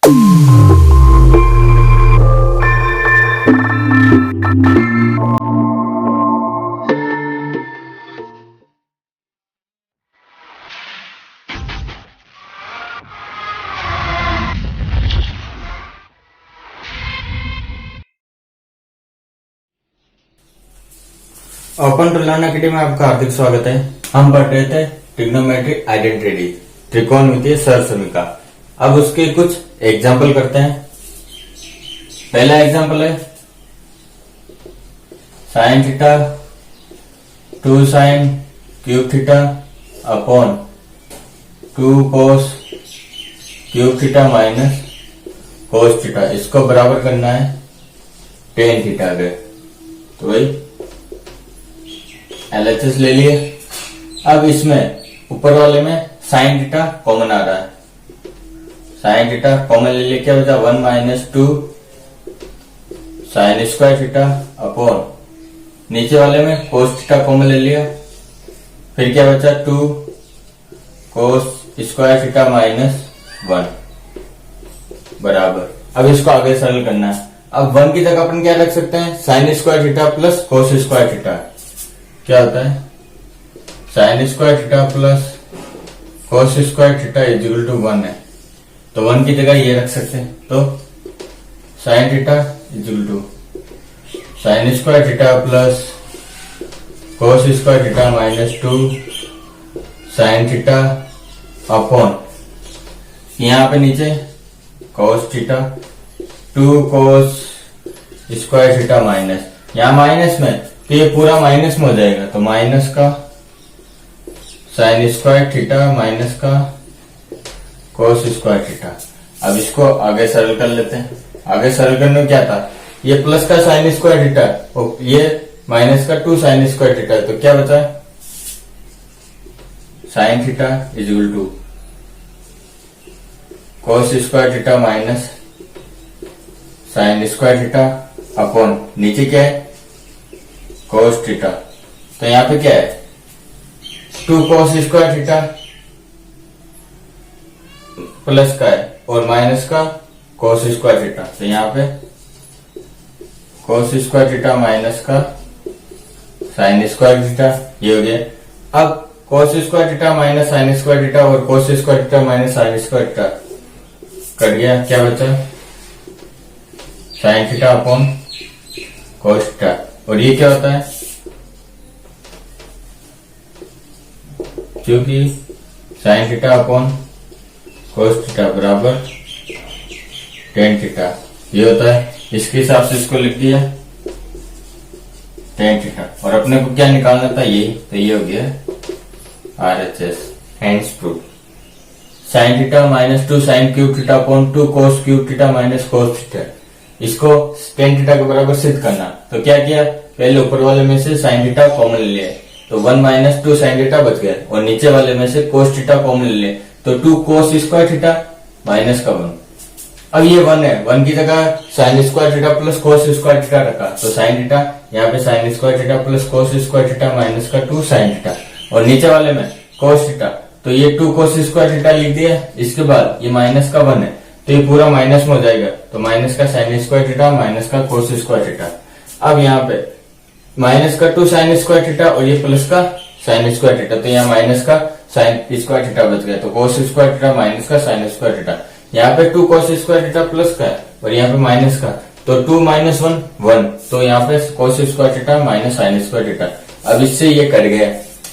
Open to learn academy में आपका हार्दिक स्वागत है। हम पढ़ रहे थे ट्रिग्नोमेट्री आइडेंटिटी, त्रिकोणमितीय सरसमीका। अब उसके कुछ एग्जाम्पल करते हैं। पहला एग्जाम्पल है sine theta 2 sine cube theta upon 2 cos cube theta minus cos theta. इसको बराबर करना है टेन थीटा के। तो वही LHS ले लिए। अब इसमें ऊपर वाले में साइन थीटा कॉमन आ रहा है। साइन थीटा कॉमन ले लिए, क्या बचा 1 minus 2 sign square theta upon नीचे वाले में कोस थीटा कॉमन ले लिया, फिर क्या बचा 2 कोस स्क्वायर थीटा माइनस 1 बराबर। अब इसको आगे सरल करना है। अब 1 की जगह अपन क्या रख सकते हैं, sine square theta plus cos square theta. क्या होता है sine square theta plus cos square theta is equal to 1 है। तो 1 की जगह ये रख सकते हैं। तो sine theta is equal to sine square theta plus cos square theta minus 2 sine theta upon यहाँ पे नीचे cos theta 2 cos square theta minus, यहाँ माइनस में तो ये पूरा माइनस में हो जाएगा। तो माइनस का साइन स्क्वायर थीटा माइनस का कोस स्क्वायर थीटा। अब इसको आगे सरल कर लेते हैं। आगे सरल करने में क्या था, ये प्लस का साइन स्क्वायर थीटा और ये माइनस का 2 साइन स्क्वायर थीटा। तो क्या बचा sine theta is equal to cos square theta minus sine square theta upon नीचे क्या है कोस थीटा। तो यहाँ पे क्या है 2 कोस स्क्वायर थीटा प्लस का है और माइनस का कोस स्क्वायर थीटा। तो यहाँ पे कोस स्क्वायर थीटा माइनस का साइन स्क्वायर थीटा ये हो गया। अब cos square theta minus sine square theta और cos square theta minus sine square theta cut गया। क्या बचा sine theta upon cos theta. और ये क्या होता है, क्योंकि sine theta upon cos theta बराबर टेन थीटा ये होता है। इसके हिसाब से इसको लिख दिया टेन थीटा। और अपने को क्या निकालना था यही, तो ये हो गया RHS hands proof. Sine theta minus 2 sine cube theta upon 2 cos cube theta minus cos theta. इसको टेन थीटा के बराबर सिद्ध करना। तो क्या किया, पहले ऊपर वाले में से साइन थीटा कॉमन ले लिया। तो 1 माइनस 2 साइन थीटा बच गया और नीचे वाले में से कोस थीटा कॉमन ले लिया। तो 2 कोस स्क्वायर थीटा माइनस का 1। अब ये 1 है, 1 की जगह sign square theta plus cos square theta रखा। तो साइन थीटा यहाँ पे sign square theta plus cos square theta minus का 2 साइन थीटा और नीचे वाले में कोस थीटा। तो ये 2 कोस स्क्वायर थीटा लिख दिया। इसके बाद ये माइनस का 1 है तो ये पूरा माइनस में हो जाएगा। तो माइनस का साइन स्क्वायर थीटा माइनस का कोस स्क्वायर थीटा। अब यहाँ पे माइनस का 2 साइन स्क्वायर थीटा और ये प्लस का साइन स्क्वायर थीटा। तो यहाँ माइनस का साइन स्क्वायर थीटा बच गया। तो कोस स्क्वायर थीटा माइनस का साइन स्क्वायर थीटा। यहाँ पे 2 कोस स्क्वायर थीटा प्लस का है और यहाँ पे माइनस का। तो 2 माइनस 1 1। तो यहाँ पे cos square theta minus sine square theta. अब इससे ये कट गया।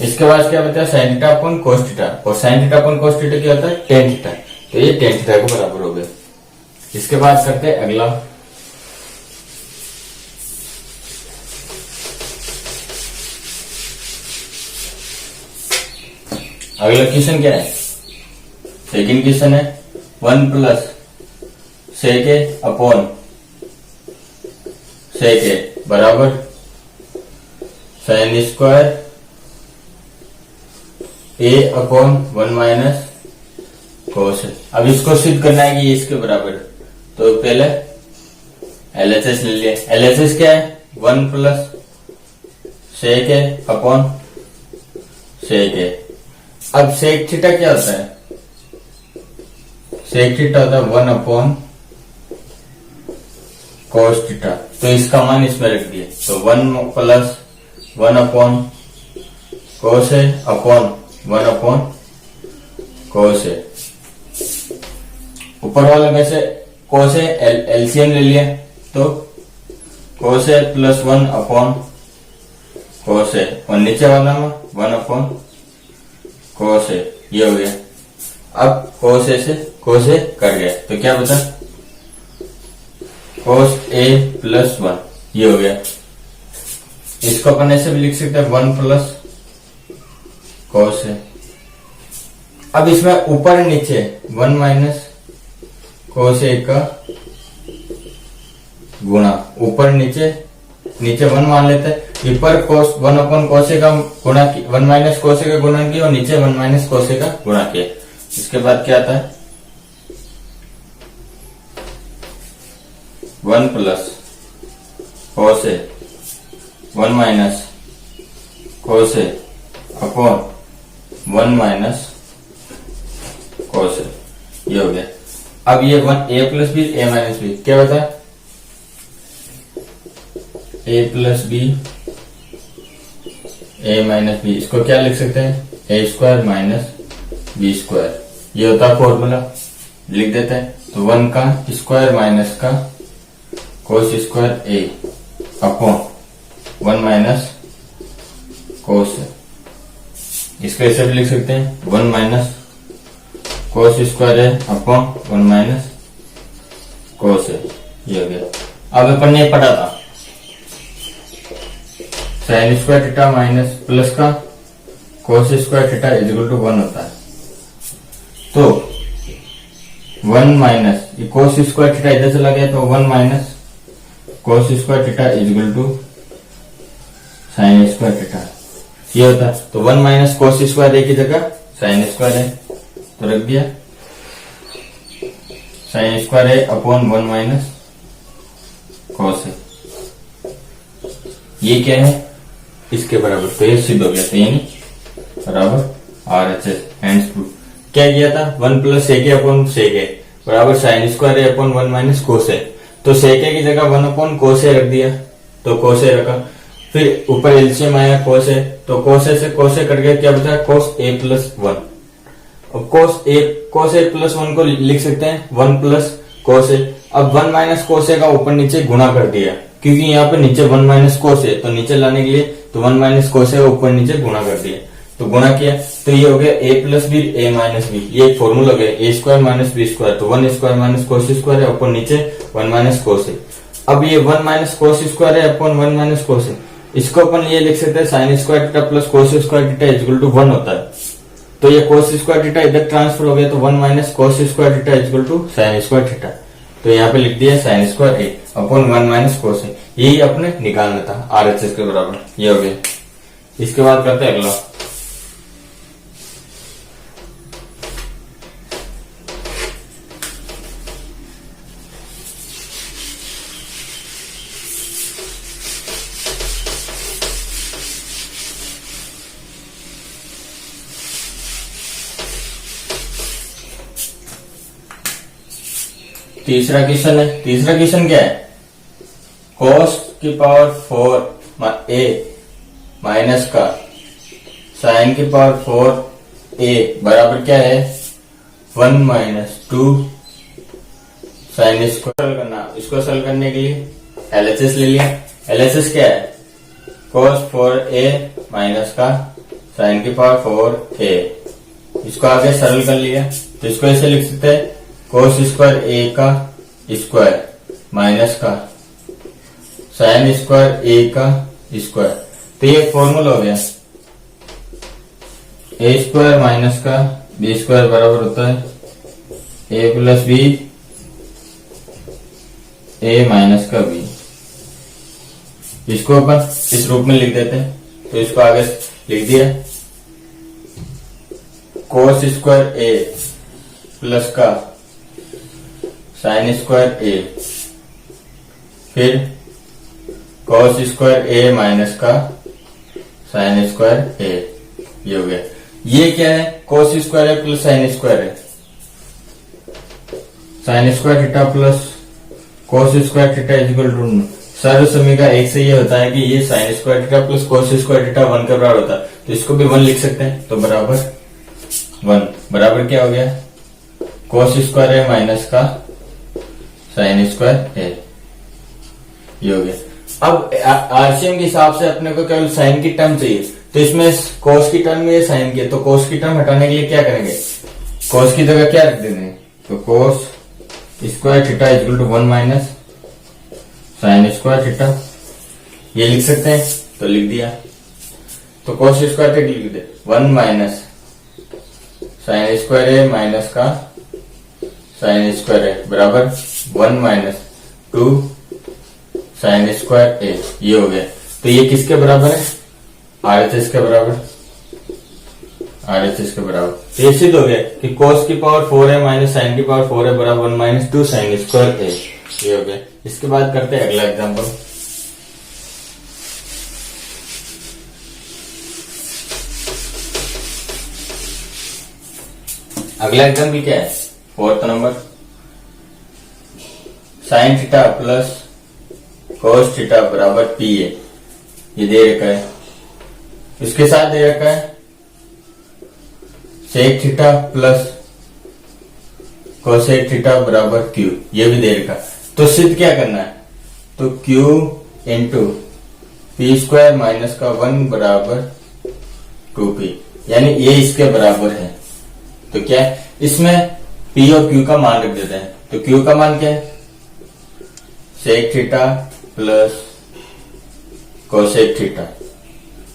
इसके बाद क्या बचा sine theta upon cos theta और sine theta upon cos theta क्या होता है टेन थीटा। तो ये टेन थीटा के बराबर हो गया। इसके बाद करते हैं अगला। अगला क्वेश्चन क्या है, सेकंड क्वेश्चन है 1 प्लस सेक ए अपॉन सेक ए बराबर sign square A upon 1 minus कोस। अब इसको सिद्ध करना है कि ये इसके बराबर है। तो पहले LHS ले लिया। LHS क्या है 1 प्लस सेक ए अपॉन सेक ए। अब सेक थीटा क्या होता है, सेक थीटा होता है 1 अपॉन कोस थीटा, तो इसका मान इसमें रख दिए, तो 1 प्लस 1 अपॉन कोस है अपॉन 1 अपॉन कोस है। ऊपर वाले में से कोस है एलसीएम ले लिया, तो कोस है प्लस 1 अपॉन कोस है, और नीचे वाला में 1 अपॉन कोस है, ये हो गया। अब कोस ए से कोस ए कर गया, तो क्या बता, कोस ए प्लस 1, ये हो गया। इसको अपन ऐसे भी लिख सकते हैं 1 प्लस कोस ए। अब इसमें ऊपर नीचे 1 माइनस कोस ए का गुणा, ऊपर नीचे 1 मान लेते हैं, ऊपर कोस 1 अपॉन कोस ए का गुणा, 1 माइनस कोस ए का गुणा किया और नीचे 1 माइनस कोस ए का गुणा किया। इसके बाद क्या आता है, 1 प्लस कोस ए 1 माइनस कोस ए अपॉन 1 माइनस कोस ए, ये हो गया। अब ये 1 ए प्लस बी ए माइनस बी क्या बता, ए प्लस बी ए माइनस बी, इसको क्या लिख सकते हैं, ए स्क्वायर माइनस बी स्क्वायर, ये होता है फॉर्मूला, लिख देते हैं। तो 1 का स्क्वायर माइनस का cos square A upon 1 minus cos, इसको ऐसे भी लिख सकते हैं 1 माइनस कोस स्क्वायर है अपॉन 1 माइनस कोस है, ये हो गया। अब अपन ने पढ़ा था sine square theta minus plus का cos square theta is equal to 1 होता है, तो 1 माइनस ये कोस स्क्वायर थीटा इधर चला गया, तो 1 minus cos square theta is equal to sine square theta, ये होता है। तो 1 माइनस कोस स्क्वायर ए की जगह साइन स्क्वायर है, तो रख दिया साइन स्क्वायर है अपॉन 1 माइनस कॉस है, ये क्या है इसके बराबर, तो ये सिद्ध हो गया, तो यानी बराबर RHS हैंड्स प्रूफ। क्या किया था, 1 प्लस सेके अपॉन सेके बराबर साइन स्क्वायर है अपॉन 1 माइनस कोस है, तो सेके की जगह 1 अपॉन कोस है रख दिया, तो कोस है रखा। फिर ऊपर एलसीएम आया कोस है, तो कोस है से कोस है कट गया, क्या बचा कोस ए प्लस 1। अब कोस ए प्लस 1 को लिख सकते हैं 1 प्लस कोस ए। अब 1 माइनस कोस ए का ऊपर नीचे गुणा कर दिया, क्योंकि यहाँ पे नीचे 1 माइनस कोस है, तो नीचे लाने के लिए तो 1 माइनस कोस ए का ऊपर नीचे गुणा कर दिया, तो गुणा किया, तो ये हो गया ए प्लस बी ए माइनस बी, ये एक फॉर्मूला हो गया ए स्क्वायर माइनस बी स्क्वायर, तो 1 स्क्वायर माइनस कोस स्क्वायर है ऊपर नीचे 1 माइनस कोस है। अब ये 1 माइनस कोस स्क्वायर है अपॉन 1 माइनस कोस है, इसको अपन ये लिख सकते हैं sine square theta plus cos square theta is equal to 1 होता है, तो ये कोस स्क्वायर थीटा इधर ट्रांसफर हो गया, तो 1 minus cos square theta is equal to sine square theta, तो यहाँ पे लिख दिया sine square A upon 1 minus cos A, यही अपने निकालना था RHS के बराबर, ये हो गया। इसके बाद करते हैं अगला, तीसरा क्वेश्चन है। तीसरा क्वेश्चन क्या है, cos की पावर 4 a माइनस का साइन की पावर 4 a बराबर क्या है 1 माइनस 2 साइन स्क्वायर करना। इसको सॉल्व करने के लिए LHS ले लिया। LHS क्या है, cos 4a माइनस का साइन की पावर 4a, इसको आगे सरल कर लिया, तो इसको ऐसे लिख सकते हैं कोस स्क्वायर ए का स्क्वायर माइनस का साइन स्क्वायर ए का स्क्वायर, तो ये फॉर्मूला हो गया ए स्क्वायर माइनस का बी स्क्वायर बराबर होता है ए प्लस बी ए माइनस का बी। इसको अपन इस रूप में लिख देते हैं, तो इसको आगे लिख दिया कोस स्क्वायर ए प्लस का साइन स्क्वायर ए, फिर कॉस स्क्वायर ए माइनस का साइन स्क्वायर ए, ये हो गया। ये क्या है, कॉस स्क्वायर है प्लस साइन स्क्वायर है, sine square theta plus cos square theta is equal to सर्व समीकरण एक से ये होता है कि ये sine square theta plus cos square theta 1 के बराबर होता है, तो इसको भी 1 लिख सकते हैं। तो बराबर 1 बराबर क्या हो गया, कोस स्क्वायर है माइनस का साइन स्क्वायर है, ये हो गया। अब आरसीएम के हिसाब से अपने को केवल साइन की टर्म चाहिए, तो इसमें कोस की टर्म में साइन की, तो कोस की टर्म हटाने के लिए क्या करेंगे, कोस की जगह क्या रख देंगे, तो cos square theta is equal to 1 minus sine square theta, ये लिख सकते हैं, तो लिख दिया। तो कोस स्क्वायर थीटा लिख दे 1 माइनस साइन स्क्वायर है माइनस का साइन स्क्वायर है बराबर 1 माइनस 2 साइन स्क्वायर ए, ये हो गया। तो ये किसके बराबर है, आरएचएस के बराबर, आरएचएस के बराबर। तो ये सिद्ध हो गया कि cos की पावर 4 है माइनस साइन की पावर 4 है बराबर 1 माइनस 2 साइन स्क्वायर ए, ये हो गया। इसके बाद करते हैं अगला एग्जांपल। अगला एग्जांपल क्या है, 4th number, sine theta plus cos theta बराबर पी ए, ये दे रखा है। इसके साथ दे रखा है sec theta plus cosec theta बराबर क्यू, ये भी दे रखा। तो सिद्ध क्या करना है, तो Q into P square minus का 1 बराबर 2p, यानी ये इसके बराबर है। तो क्या है, इसमें p और q का मान रख देते हैं। तो q का मान क्या है, sec theta plus cosec theta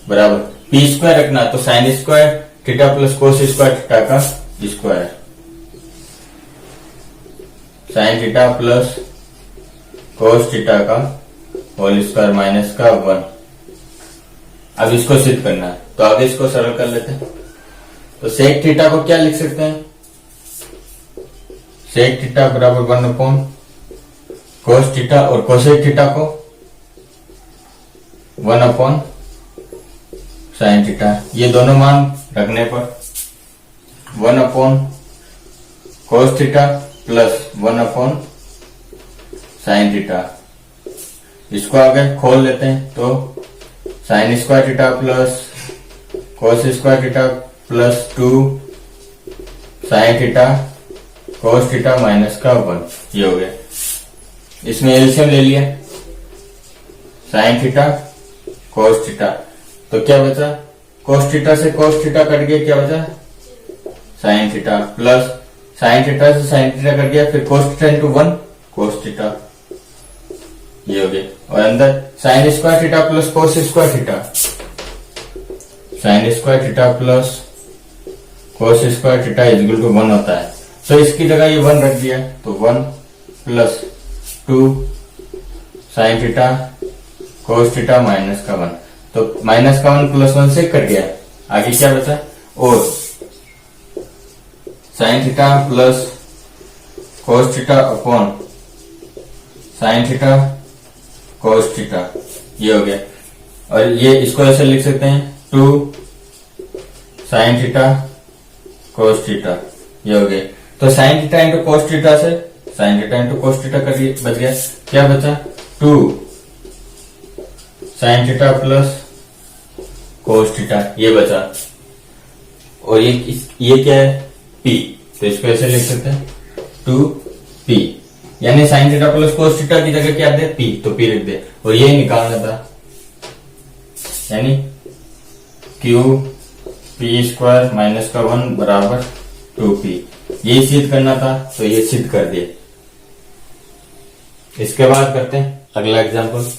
बराबर पी स्क्वायर रखना, तो sine square theta plus cos square theta का square, sine theta plus cos theta का होल स्क्वायर माइनस का 1। अब इसको सिद्ध करना है, तो आगे इसको सरल कर लेते हैं। तो सेक थीटा को क्या लिख सकते हैं, सेक थीटा बराबर 1 अपॉन कोस थीटा, और कोसेक थीटा को 1 अपॉन साइन थीटा। ये दोनों मान रखने पर 1 upon cos theta plus 1 upon sine theta, इसको आगे खोल लेते हैं। तो sine square theta plus cos square theta plus 2 sine theta cos theta minus का 1, ये हो गया। इसमें एलसीएम ले लिया, साइन थीटा कोस थीटा, तो क्या बचा, कोस थीटा से कोस थीटा कट गया, क्या बचा sine theta, plus sine theta से साइन थीटा कट गया, फिर cos theta into 1 cos theta, ये हो गया। और अंदर sine square theta plus cos square theta, sine square theta plus cos square theta is equal to 1 होता है। तो इसकी जगह ये 1 रख दिया, तो 1 plus 2 sine theta cos theta minus का 1, तो माइनस का 1 प्लस 1 से कट गया, आगे क्या बचा, और sine theta plus cos theta upon sine theta cos theta, ये हो गया। और ये इसको ऐसे लिख सकते हैं 2 साइन थीटा कोस थीटा, ये हो गया। तो sine theta into cos theta से sine theta into cos theta कर बच गया, क्या बचा 2 sine theta plus cos theta, ये बचा। और ये क्या है p, तो इसको ऐसे लिख सकते हैं 2p, यानी sign theta plus cos theta की जगह क्या दे p, तो p लिख दे। और ये निकालना था, यानी q p स्क्वायर माइनस का 1 बराबर 2p, ये सिद्ध करना था, तो ये सिद्ध कर दिए। इसके बाद करते हैं अगला एग्जांपल।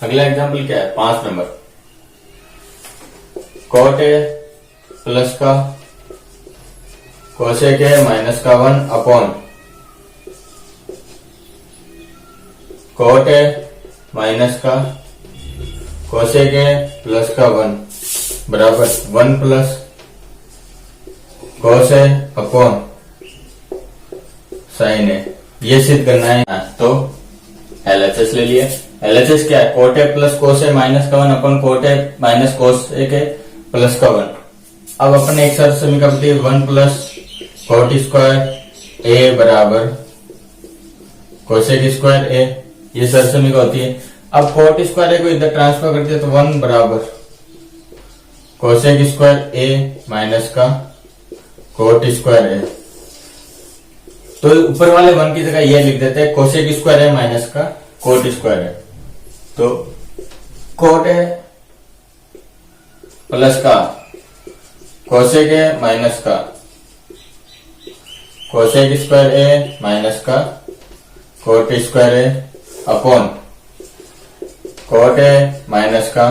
अगला एग्जांपल क्या है, 5 नंबर, कॉट ए प्लस का कोसेक ए माइनस का 1 अपॉन कॉट ए माइनस का कोसेक ए प्लस का 1 बराबर 1 प्लस कोस ए अपॉन साइन ए, ये सिद्ध करना है। तो एलएचएस ले लिया, LHS क्या है, cot A plus cos A minus का 1 अपन कोट ए माइनस कोस ए के प्लस का 1। अब अपन एक साथ समीकरण करते हैं 1 प्लस कोट स्क्वायर ए बराबर कोसेक स्क्वायर ए, ये सर समीकरण होती है। अब कोट स्क्वायर ए को इधर ट्रांसफर करते हैं तो 1 बराबर कोसेक स्क्वायर ए माइनस का कोट स्क्वायर ए। तो ऊपर वाले 1 की जगह ये लिख देते हैं कोसेक स्क्वायर ए माइनस का कोट स्क्वायर ए। तो कोट ए प्लस का कोसेक ए माइनस का कोसेक स्क्वायर ए माइनस का coat square A upon cot A minus का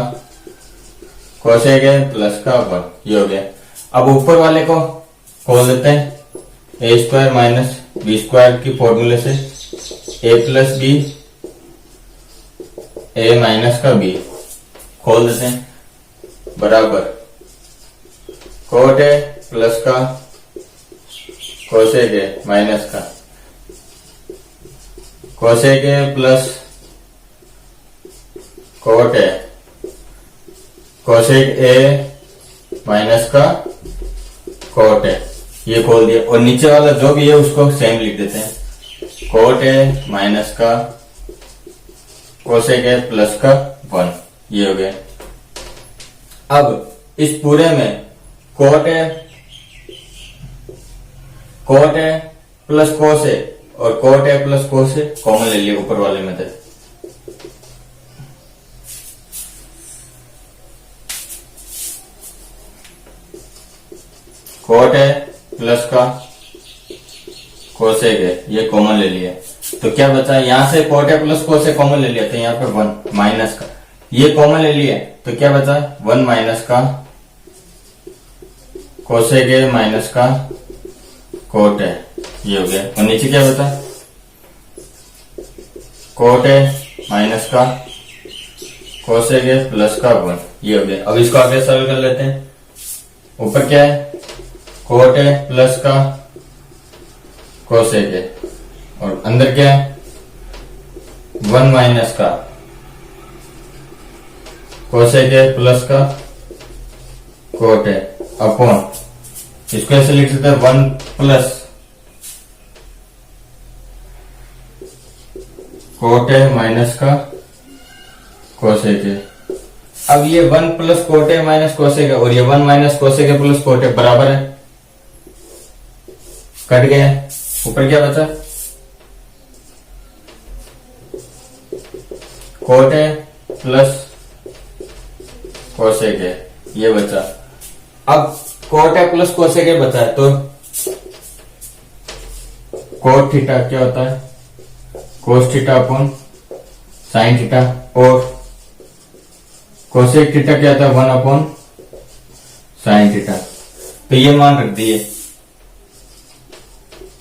कोसेक ए प्लस का अपॉन, ये हो गया। अब ऊपर वाले को खोल देते हैं ए स्क्वायर माइनस बी स्क्वायर की फॉर्मूले से, ए प्लस बी ए माइनस का बी खोल देते हैं बराबर कोट ए प्लस का कोसेक ए माइनस का cosec A plus cot A cosec A minus का कोट ए, ये खोल दिया। और नीचे वाला जो भी है उसको सेम लिख देते हैं कोट ए माइनस का कोसेक ए प्लस का 1, ये हो गया। अब इस पूरे में कोट ए प्लस कोस ए और cot A plus cos A common ले लिया ऊपर वाले में। कोट ए प्लस का कोसेक ए ये कॉमन ले लिया, तो क्या बचा, यहां से cot A plus cos A common ले लिया तो यहाँ पे 1 माइनस का ये कॉमन ले लिया, तो क्या बचा 1 माइनस का कोसेक ए माइनस का कोट ए, ये हो गया। और नीचे क्या बचा कोट ए माइनस का कोसेक ए प्लस का 1, ये हो गया। अब इसको आगे सॉल्व कर लेते हैं। ऊपर क्या है कोट ए प्लस का कोसेक ए और अंदर क्या है 1 माइनस का कोसेक ए प्लस का कोट ए अपॉन, इसको ऐसे लिख सकते हैं 1 प्लस कोट ए माइनस का कोसेक ए। अब ये 1 प्लस कोट ए माइनस कोसेक ए और ये 1 minus cosec A plus cot ए बराबर है, कट गया। ऊपर क्या बचा कोट ए प्लस कोसेक ए, ये बचा। अब कोट ए प्लस कोसेक ए बचा है तो कोट थीटा क्या होता है cos theta upon sine theta, और कोसेक थीटा क्या था 1 अपॉन साइन थीटा। तो ये मान रख दिए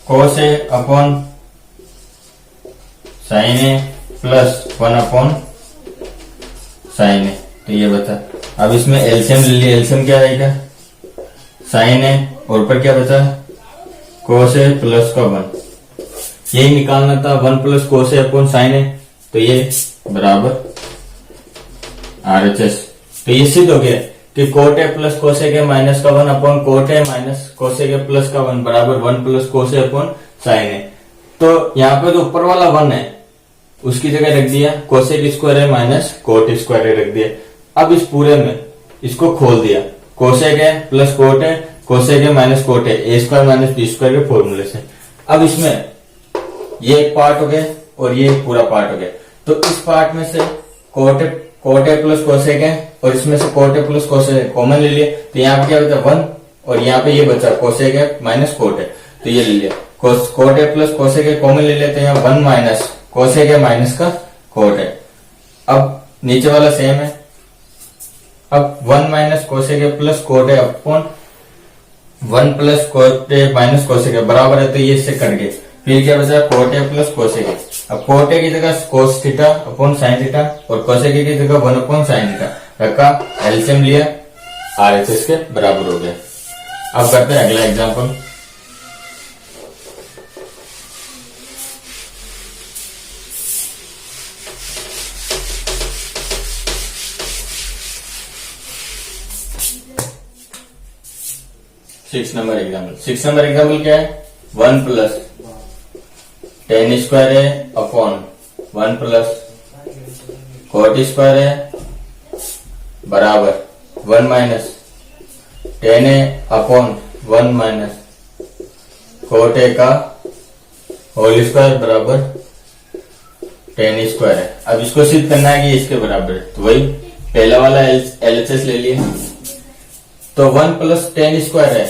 कोस ए अपॉन साइन ए प्लस 1 अपॉन साइन ए, तो ये बता। अब इसमें एलसीएम ले लिया, एलसीएम क्या आएगा साइन ए और ऊपर क्या बचा कोस ए प्लस का 1, यही निकालना था 1 प्लस कोस ए अपॉन साइन ए, तो ये बराबर RHS। तो ये सिद्ध हो गया कि cot A plus cosec A minus का 1 upon cot A minus cosec A plus का 1 बराबर 1 प्लस कोस ए अपॉन साइन ए। तो यहाँ पे जो ऊपर वाला 1 है उसकी जगह रख दिया cosec square A minus cot square A रख दिया। अब इस पूरे में इसको खोल दिया cosec A plus cot A cosec A minus cot A square minus B square के फॉर्मूले से। अब इसमें ये एक पार्ट हो गया और ये एक पूरा पार्ट हो गया, तो इस पार्ट में से कोट ए प्लस कोसेक ए और इसमें से cot A plus cosec A common ले लिया, तो यहाँ पे क्या बचा 1 और यहाँ पे ये बचा कोसेक ए माइनस कोट ए, तो ये ले लिया cot A plus cosec A common ले लिया, तो यहाँ 1 माइनस कोसेक ए माइनस का कोट ए। अब नीचे वाला सेम है, अब 1 minus cosec A plus cot A upon 1 plus cot A minus cosec ए बराबर है, तो ये इससे कट गए। फिर क्या बचा कोट ए प्लस कोसेक ए। अब कोट ए की जगह cos theta upon sine theta और कोसेक ए की जगह 1 अपॉन साइन थीटा रखा, एलसीएम लिया, RHS के बराबर हो गया। अब करते हैं अगला एग्जांपल। 6 नंबर एग्जाम्पल क्या है 1 प्लस टेन स्क्वायर है अपॉन 1 प्लस कोट स्क्वायर है बराबर 1 माइनस टेन है अपॉन 1 माइनस कोट ए का होल स्क्वायर बराबर टेन स्क्वायर है। अब इसको सिद्ध करना है कि इसके बराबर है, तो वही पहला वाला LHS ले लिए। तो 1 प्लस टेन स्क्वायर है,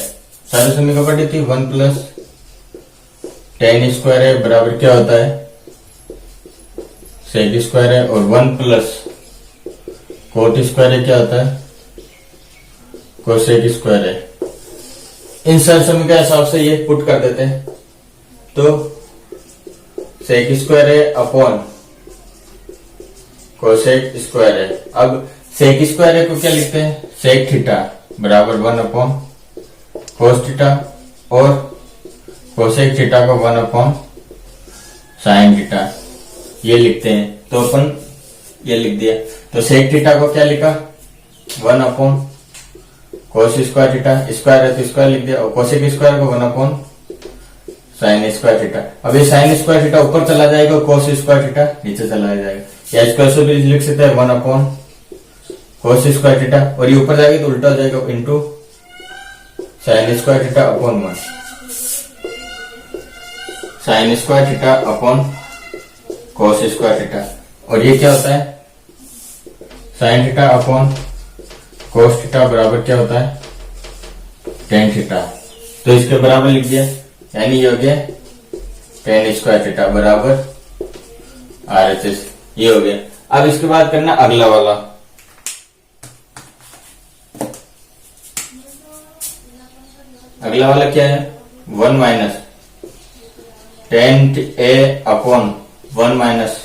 सारी समीकरण पढ़ी थी, 1 प्लस टेन स्क्वायर है बराबर क्या होता है सेक स्क्वायर है, और 1 प्लस कोट स्क्वायर है क्या होता है कोसेक स्क्वायर है। इन सब समीकरण हिसाब से ये पुट कर देते हैं, तो सेक स्क्वायर है अपॉन कोसेक स्क्वायर है। अब सेक स्क्वायर है को क्या लिखते हैं सेक थीटा बराबर 1 अपॉन कोस थीटा, और कोसेक थीटा को 1 अपॉन साइन थीटा ये लिखते हैं। तो अपन ये लिख दिया, तो सेक थीटा को क्या लिखा 1 अपॉन कोस स्क्वायर थीटा, स्क्वायर है तो स्क्वायर लिख दिया, और कोसेक स्क्वायर को 1 अपॉन साइन स्क्वायर थीटा। अब ये साइन स्क्वायर थीटा ऊपर चला जाएगा, कोस स्क्वायर थीटा नीचे चला जाएगा, या स्क्वायर से भी लिख सकते हैं 1 अपॉन कोस स्क्वायर थीटा, और ये ऊपर जाएगा तो उल्टा हो जाएगा into sine square theta upon 1 sign square theta upon कोस स्क्वायर थीटा। और ये क्या होता है sine theta upon cos theta बराबर क्या होता है टेन थीटा, तो इसके बराबर लिख दिया, यानी ये हो गया टेन स्क्वायर थीटा बराबर RHS, ये हो गया। अब इसके बाद करना अगला वाला, अगला वाला क्या है 1 माइनस टेन ए अपॉन 1 माइनस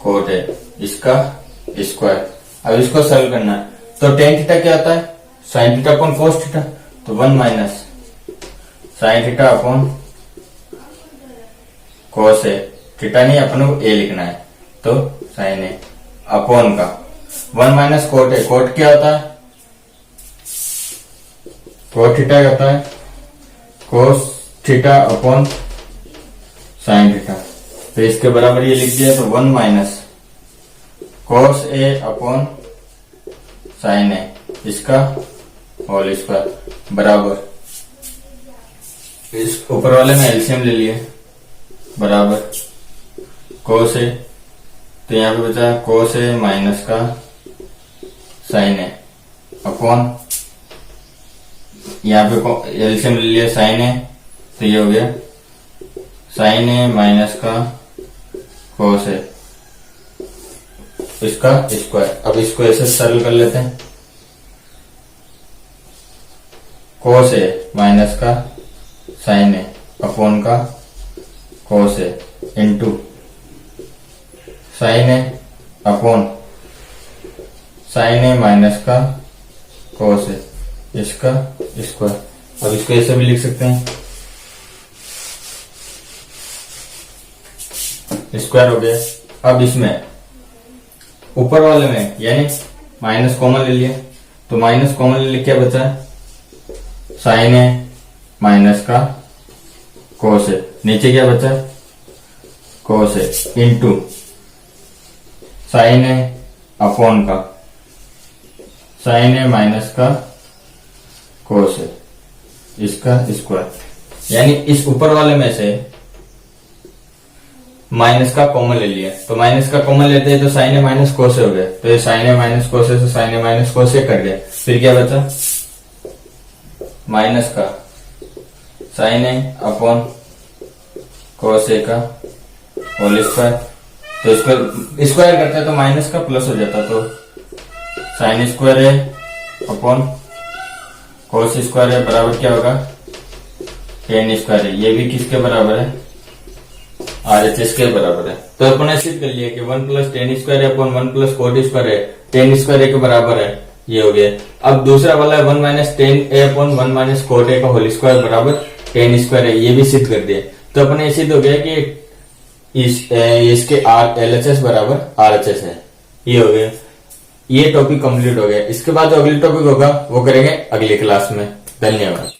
कोट ए इसका स्क्वायर। अब इसको सॉल्व करना है, तो टेन थीटा क्या आता है sine theta upon cos theta, तो 1 minus sine theta upon cos A, theta नहीं अपन को ए लिखना है, तो साइन ए अपॉन का 1 माइनस कोट ए, कोट क्या होता है कोट थीटा होता है cos theta upon sine theta, तो इसके बराबर ये लिख दिया, तो 1 माइनस कोस ए अपॉन साइन ए इसका होल स्क्वायर बराबर, इस ऊपर वाले में एलसीएम ले लिए बराबर कोस ए, तो यहां पे बचा कोस ए माइनस का साइन ए अपॉन, यहाँ पे एलसीएम ले लिया साइन ए, तो ये हो गया साइन ए माइनस का कोस ए इसका स्क्वायर। अब इसको ऐसे सरल कर लेते हैं, कोस ए माइनस का साइन ए अपॉन का कोस ए इंटू साइन ए अपॉन साइन ए माइनस का कोस ए इसका स्क्वायर। अब इसको ऐसे भी लिख सकते हैं, स्क्वायर हो गया। अब इसमें ऊपर वाले में यानी माइनस कॉमन ले लिया, तो माइनस कॉमन ले लिया क्या बचा साइन ए माइनस का कोस ए, नीचे क्या बचा कोस ए इंटू साइन ए अपॉन का साइन ए माइनस का कोस ए इसका स्क्वायर। यानी इस ऊपर वाले में से माइनस का कॉमन ले लिया, तो माइनस का कॉमन लेते हैं तो साइन ए माइनस कोस ए हो गया, तो ये साइन ए माइनस कोस ए से साइन ए माइनस कोस ए कट गया, फिर क्या बचा माइनस का साइन ए अपॉन कोस ए का होल स्क्वायर, तो स्क्वायर करते हैं तो माइनस का प्लस हो जाता, तो sine square A upon cos square ए बराबर क्या होगा टेन स्क्वायर ए, ये भी किसके बराबर है RHS के बराबर है। तो अपन ने सिद्ध कर लिया कि 1 plus ten square upon 1 plus coat square है टेन स्क्वायर ए के बराबर है, ये हो गया। अब दूसरा वाला है 1 माइनस टेन ए अपॉन 1 माइनस कोट ए का होल स्क्वायर बराबर टेन स्क्वायर है, ये भी सिद्ध कर दिया। तो अपन ने सिद्ध हो गया कि इसके LHS बराबर RHS है, ये हो गया। ये टॉपिक कंप्लीट हो गया। इसके बाद जो अगली टॉपिक होगा वो करेंगे अगली क्लास में। धन्यवाद।